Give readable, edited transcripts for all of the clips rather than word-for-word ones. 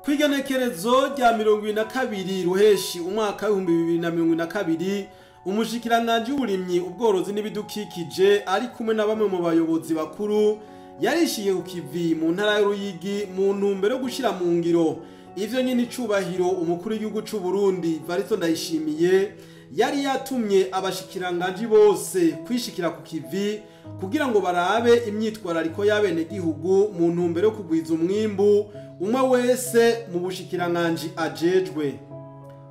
kw'igenekerezo rya 22 Ruheshi umwaka wa 2022 Umushikiranganji w'uburimyi ubworozi n'ibidukikije ari kumwe na bamwe mu bayobozi bakuru yarishikiye kukivi mu ntara ya Ruyigi mu ntumbero yo gushira mu ngiro ivyo nyine icubahiro umukuru w'igihugu c'u Burundi ndayishimiye yari yatumye abashikiranganji bose kwishikira kukivi kugira ngo barabe imyitwarariko y'abenegihugu mu ntumbero yo kugwiza umwimbu umwe wese mu bushikiranganji ajejwe.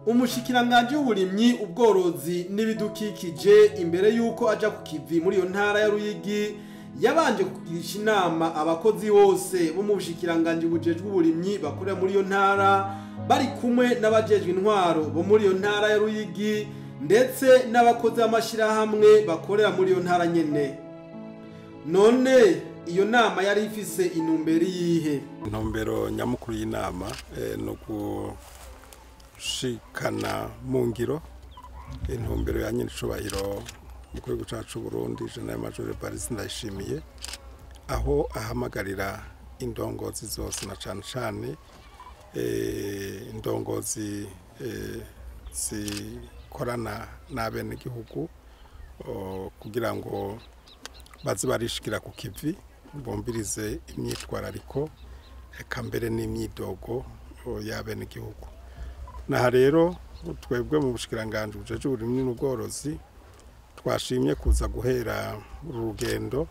Umushikiranganji w'uburimyi ubworozi n'ibidukikije imbere yuko aja kukivi muri iyo ntara ya Ruyigi yabanje kugirisha inama abakozi bose bo mu bushikiranganji bujejwe uburimyi bakorera muri iyo ntara bari kumwe n'abajejwe intwaro bo muri iyo ntara ya Ruyigi ndetse n'abakozi b'amashirahamwe bakorera muri iyo ntara nyene. None iyo nama yari ifise intumbero yihe? Intumbero nyamukuru y'inama no gushikana mu ngiro intumbero ya nyine icubahiro mu gihugu cacu Burundi General Major ndayishimiye aho ahamagarira indongozi zose na cane indongozi zikorana n'abenegihugu kugira ngo baze barishikira ku kivi bombirize imyitwarariko eka mbere n'imyidogo y'abenegihugu. Naha rero twebwe mu Umushikiranganji bujejwe uburimyi n'ubworozi twashimye kuza guhera urugendo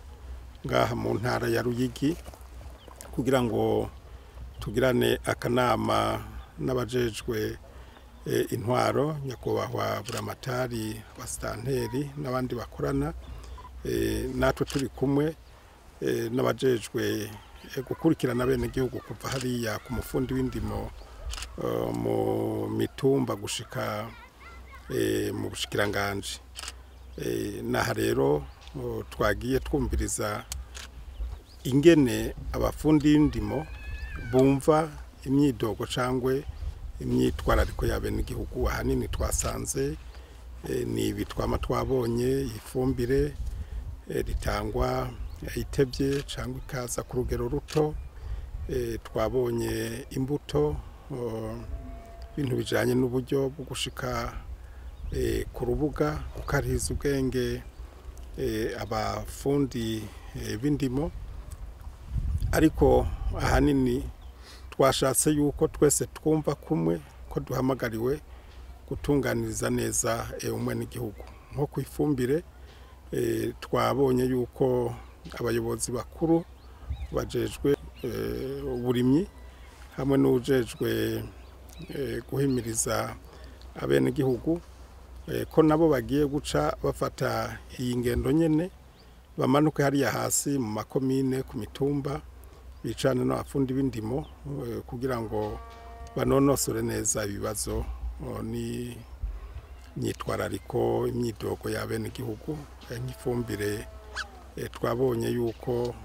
ngaha mu ntara ya Ruyigi kugira ngo tugirane akanama n'abajejwe intwaro nyakubahwa buramatari basitanteri n'abandi bakorana natwe turi kumwe n'abajejwe gukurikirana bene gihugu kuva hariya ku mufundi w'indimo mu mitumba gushika mu bushikiranganji. Naha rero twagiye twumviriza ingene abafundi b'indimo bumva imyidogo cangwe imyitwarariko y'abenegihugu. Ahanini twasanze ni ibitwama twabonye ifumbire ritangwa itebye cangwa ikaza ku rugero ruto, twabonye imbuto ibintu bijanye n'uburyo bwo gushika ku rubuga gukariza ubwenge abafundi b'indimo. Ariko ahanini twashatse yuko twese twumva kumwe ko duhamagariwe gutunganiriza neza umwe n'igihugu. Nko ku ifumbire twabonye yuko abayobozi bakuru bajejwe uburimyi hamwe n'ujejwe guhimiriza abenegihugu ko nabo bagiye guca bafata iyi ngendo nyene bamanuke hariya hasi mu makomine ku mitumba bicane n'abafundi b'indimo kugira ngo banonosore neza ibibazo ni imyitwarariko imyidogo y'abenegihugu. Nk'ifumbire twabonye yuko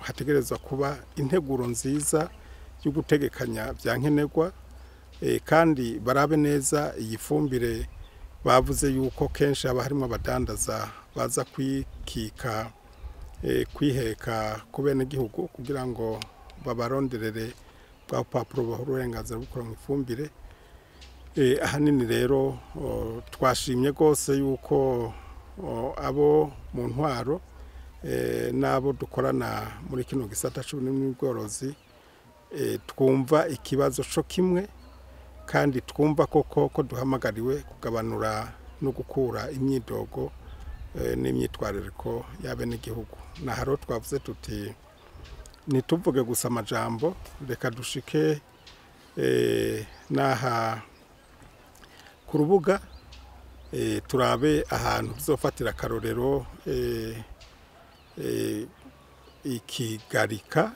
hategerezwa kuba integuro nziza yo gutegekanya byankenerwa kandi barabe neza iyi fumbire. Bavuze yuko kenshi aba harimo abadandaza baza kwikika kwiheka ku benegihugu kugira ngo babaronderere bwa papuro bahura uburenganzira bwo gukora mu ifumbire. Ahanini rero twashimye rwose yuko abo mu ntwaro n'abo dukorana muri kino gisata c'uburimyi n'ubworozi twumva ikibazo co kimwe kandi twumva ko duhamagariwe kugabanura no gukura imyidogo n'imyitwarariko y'abenegihugu. Naha rero twavuze tuti ntituvuge gusa amajambo, reka dushike naha ku rubuga turabe ahantu tuzofatira akarorero ikigarika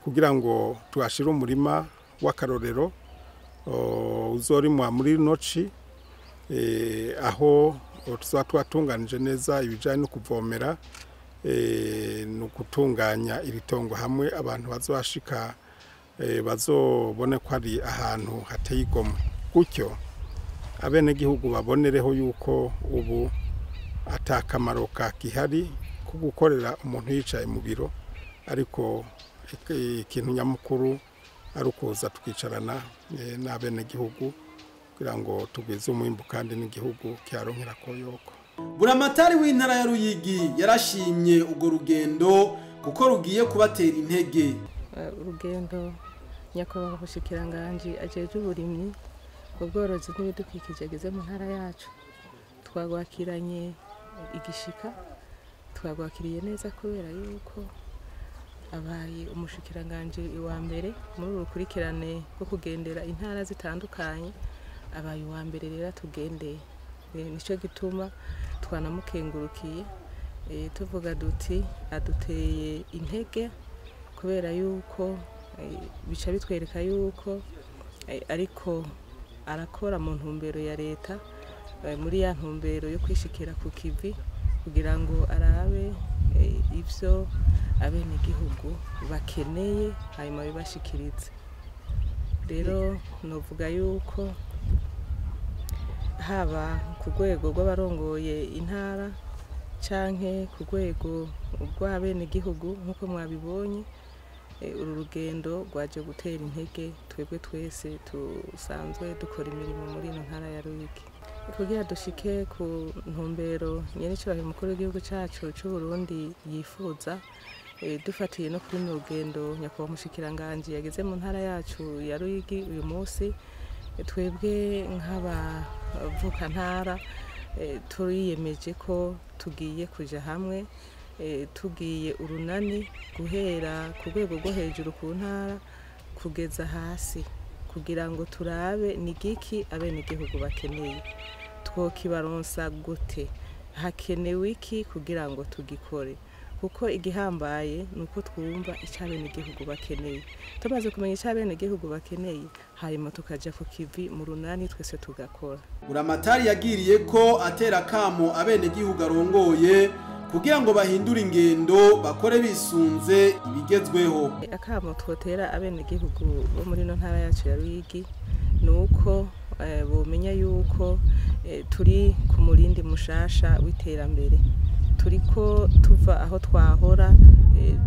kugira ngo tuhashire umurima w'akarorero uzorimwa muri noci aho tuzaba twatunganije neza ibijanye no kuvomera no gutunganya iri tongo hamwe abantu bazohashika bazobone ko ari ahantu hateye igomwe, gutyo abenegihugu babonereho yuko ubu atakamaro kakihari ko gukorera umuntu yicaye mu biro, ariko ikintu nyamukuru ari ukuza tukicarana n'abenegihugu kugira ngo tugwize umwimbu kandi n'igihugu cyaronkera koyoko. Buramatari w'intara ya Ruyigi yarashimye urwo rugendo kuko rugiye kubatera intege. Urugendo nyakubahwa Umushikiranganji ajeje uburimyi ubworozi n'ibidukikije ageze mu ntara yacu twagwakiranye igishika, twagwakiriye neza kubera yuko abaye Umushikiranganji wa mbere muri urukurikirane rwo kugendera intara zitandukanye, abaye wa mbere rero tugendeye. Nico gituma twanamukengurukiye tuvuga duti aduteye intege kubera yuko bica bitwereka yuko ariko arakora mu ntumbero ya leta, muri ya ntumbero yo kwishikira kukivi kugira ngo arabe ivyo abenegihugu bakeneye hanyuma bibashikirize. Rero novuga yuko haba ku rwego rw'abarongoye intara canke ku rwego rw'abenegihugu nk'uko mwabibonye, uru rugendo rwaje gutera intege twebwe twese tusanzwe dukora imirimo muri ino ntara ya Ruyigi kugira dushike ku ntumbero nyenicubahiro umukuru w'igihugu cacu c'u Burundi yifuza. Dufatiye no kuri mu rugendo nyakubahwa Umushikiranganji yageze mu ntara yacu ya Ruyigi uyu munsi, twebwe nk'abavuka ntara turiyemeje ko tugiye kuja hamwe, tugiye urunani guhera ku rwego rwo hejuru ku ntara kugeza hasi kugira ngo turabe ni giki abenegihugu bakeneye, twokibaronsa gute, hakenewe iki kugira ngo tugikore, kuko igihambaye nuko twumva icabenegihugu bakeneye. Tumaze kumenya icabenegihugu bakeneye hanyuma tukaja ku kivi mu runani twese tugakora. Buramatari yagiriye ko atera kamo abenegihugu arongoye kugira ngo bahindure ingendo bakore bisunze ibigezweho. Akamo twotera abenegihugu bo muri no ntara yacu ya Ruyigi nuko bomenya yuko turi ku murindi mushasha w'iterambere, turiko tuva aho twahora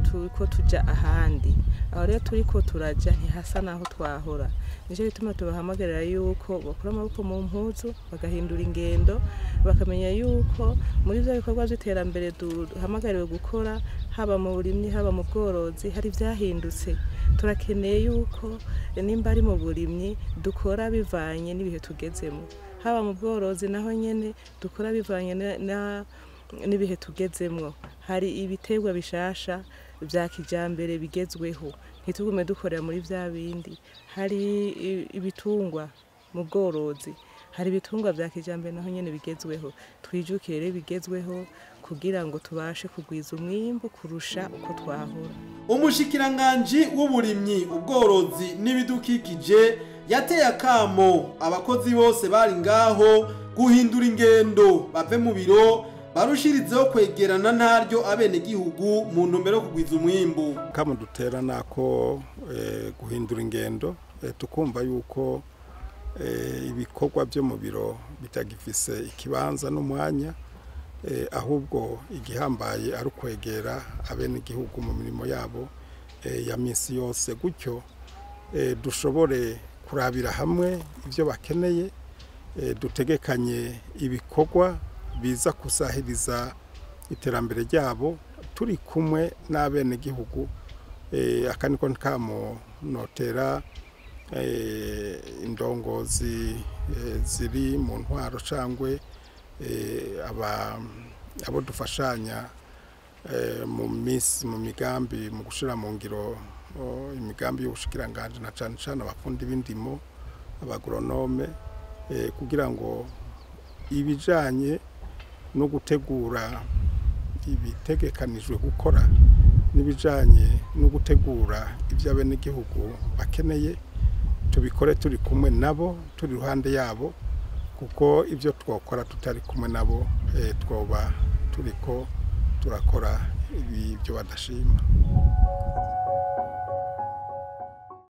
turiko tuja ahandi. Aho rero turiko turaja ntihasa naho twahora, nico gituma tubahamagarira yuko bakura amaboko mu mpuzu bagahindura ingendo, bakamenya yuko muri byo bikorwa by'iterambere duhamagariwe gukora, haba mu burimyi haba mu bworozi, hari vyahindutse. Turakeneye yuko nimba ari mu burimyi dukora bivanye n'ibihe tugezemo, haba mu bworozi naho nyene dukora bivanye n'ibihe tugezemwo. Hari ibiterwa bishasha vya kijambere bigezweho, ntitugume dukorera muri vya bindi. Hari ibitungwa mu bworozi, hari ibitungwa vya kijambere naho nyene bigezweho. Twijukire rero bigezweho kugira ngo tubashe kugwiza umwimbu kurusha uko twahora. Umushikiranganji w'uburimyi ubworozi n'ibidukikije yateye akamo abakozi bose bari ngaho guhindura ingendo bave mu biro barushirizeho kwegerana ntaryo abenegihugu mu ntumbero yo kugwiza umwimbu. Kamo dutera nako guhindura ingendo, tukumva yuko ibikorwa byo mu biro bitagifise ikibanza n'umwanya, ahubwo igihambaye ari ukwegera abenegihugu mu mirimo yabo ya misi yose, gutyo dushobore kurabira hamwe ivyo bakeneye, dutegekanye ibikorwa biza kusahiriza iterambere ryabo turi kumwe n'abenegihugu. Akaniko nkamo notera indongozi ziri mu ntwaro cangwe abo dufashanya mu migambi mu gushira mu ngiro imigambi y'Umushikiranganji na cane cane abafundi b'indimo, abagronome, kugira ngo ibijanye no gutegura ibitegekanijwe gukora n'ibijanye no gutegura ivyo abenegihugu bakeneye tubikore turi kumwe nabo, turi ruhande yabo, kuko ivyo twokora tutari kumwe nabo twoba turiko turakora ibyo badashima.